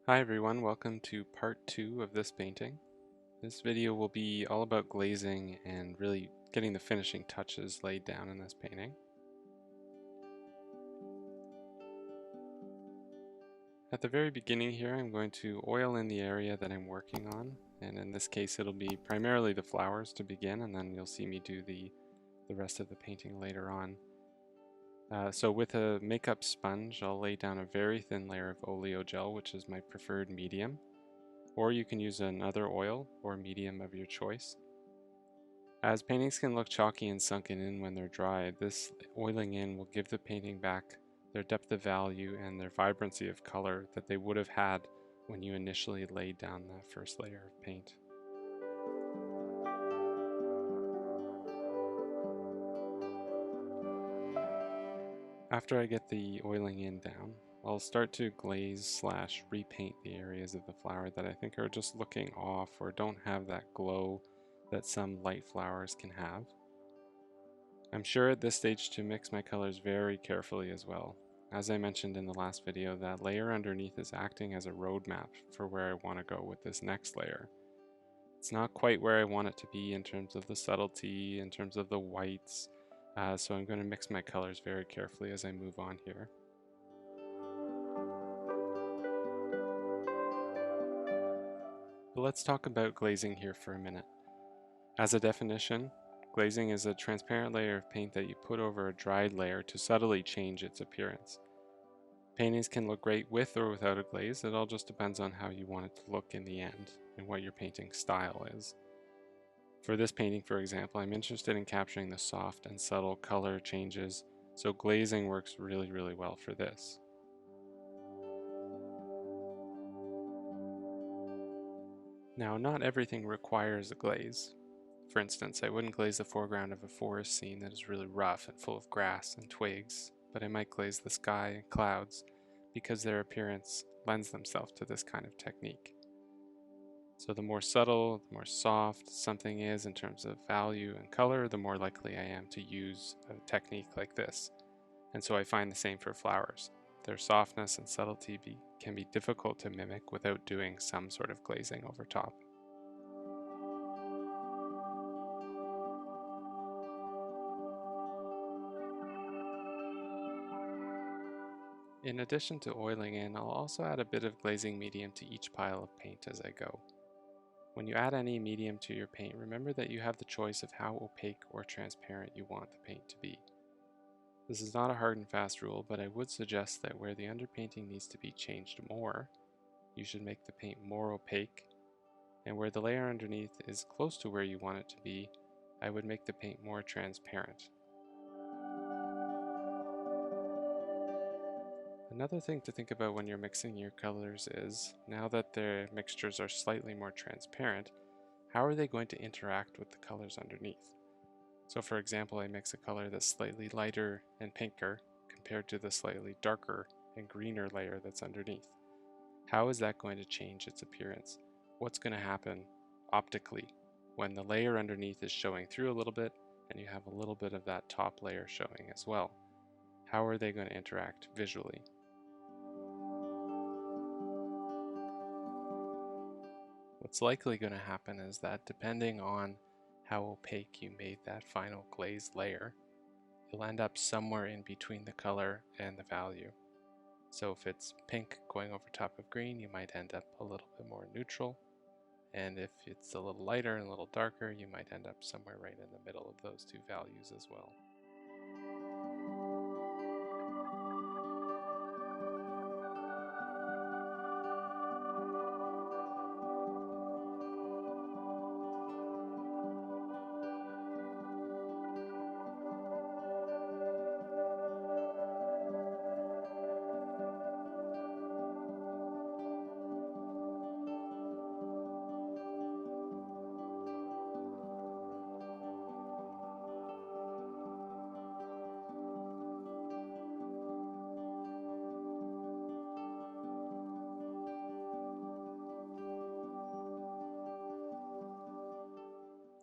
Hi everyone, welcome to part 2 of this painting. This video will be all about glazing and really getting the finishing touches laid down in this painting. At the very beginning here, I'm going to oil in the area that I'm working on, and in this case it'll be primarily the flowers to begin, and then you'll see me do the rest of the painting later on. So with a makeup sponge, I'll lay down a very thin layer of oleo gel, which is my preferred medium, or you can use another oil or medium of your choice. As paintings can look chalky and sunken in when they're dry, this oiling in will give the painting back their depth of value and their vibrancy of color that they would have had when you initially laid down that first layer of paint. After I get the oiling in down, I'll start to glaze / repaint the areas of the flower that I think are just looking off or don't have that glow that some light flowers can have. I'm sure at this stage to mix my colors very carefully as well. As I mentioned in the last video, that layer underneath is acting as a roadmap for where I want to go with this next layer. It's not quite where I want it to be in terms of the subtlety, in terms of the whites, so I'm going to mix my colors very carefully as I move on here. But let's talk about glazing here for a minute. As a definition, glazing is a transparent layer of paint that you put over a dried layer to subtly change its appearance. Paintings can look great with or without a glaze. It all just depends on how you want it to look in the end and what your painting style is. For this painting, for example, I'm interested in capturing the soft and subtle color changes, so glazing works really well for this. Now, not everything requires a glaze. For instance, I wouldn't glaze the foreground of a forest scene that is really rough and full of grass and twigs, but I might glaze the sky and clouds because their appearance lends themselves to this kind of technique. So the more subtle, the more soft something is in terms of value and color, the more likely I am to use a technique like this. And so I find the same for flowers. Their softness and subtlety can be difficult to mimic without doing some sort of glazing over top. In addition to oiling in, I'll also add a bit of glazing medium to each pile of paint as I go. When you add any medium to your paint, remember that you have the choice of how opaque or transparent you want the paint to be. This is not a hard and fast rule, but I would suggest that where the underpainting needs to be changed more, you should make the paint more opaque, and where the layer underneath is close to where you want it to be, I would make the paint more transparent. Another thing to think about when you're mixing your colors is, now that their mixtures are slightly more transparent, how are they going to interact with the colors underneath? So for example, I mix a color that's slightly lighter and pinker compared to the slightly darker and greener layer that's underneath. How is that going to change its appearance? What's going to happen optically when the layer underneath is showing through a little bit and you have a little bit of that top layer showing as well? How are they going to interact visually? What's likely going to happen is that depending on how opaque you made that final glaze layer, you'll end up somewhere in between the color and the value. So if it's pink going over top of green, you might end up a little bit more neutral. And if it's a little lighter and a little darker, you might end up somewhere right in the middle of those two values as well.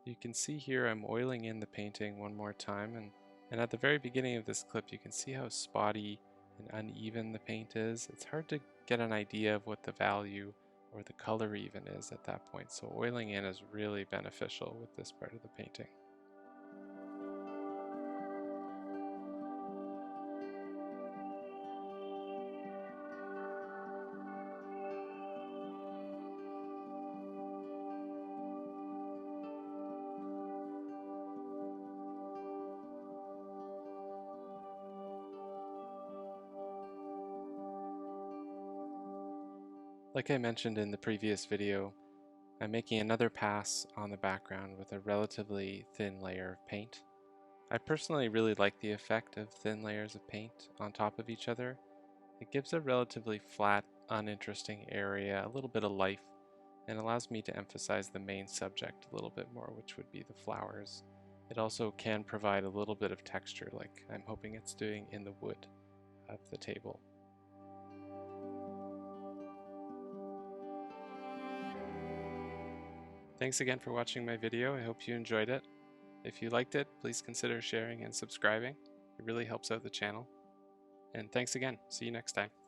You can see here I'm oiling in the painting one more time, and at the very beginning of this clip you can see how spotty and uneven the paint is. It's hard to get an idea of what the value or the color even is at that point. So oiling in is really beneficial with this part of the painting. Like I mentioned in the previous video, I'm making another pass on the background with a relatively thin layer of paint. I personally really like the effect of thin layers of paint on top of each other. It gives a relatively flat, uninteresting area a little bit of life and allows me to emphasize the main subject a little bit more, which would be the flowers. It also can provide a little bit of texture like I'm hoping it's doing in the wood of the table. Thanks again for watching my video. I hope you enjoyed it. If you liked it, please consider sharing and subscribing. It really helps out the channel. And thanks again. See you next time.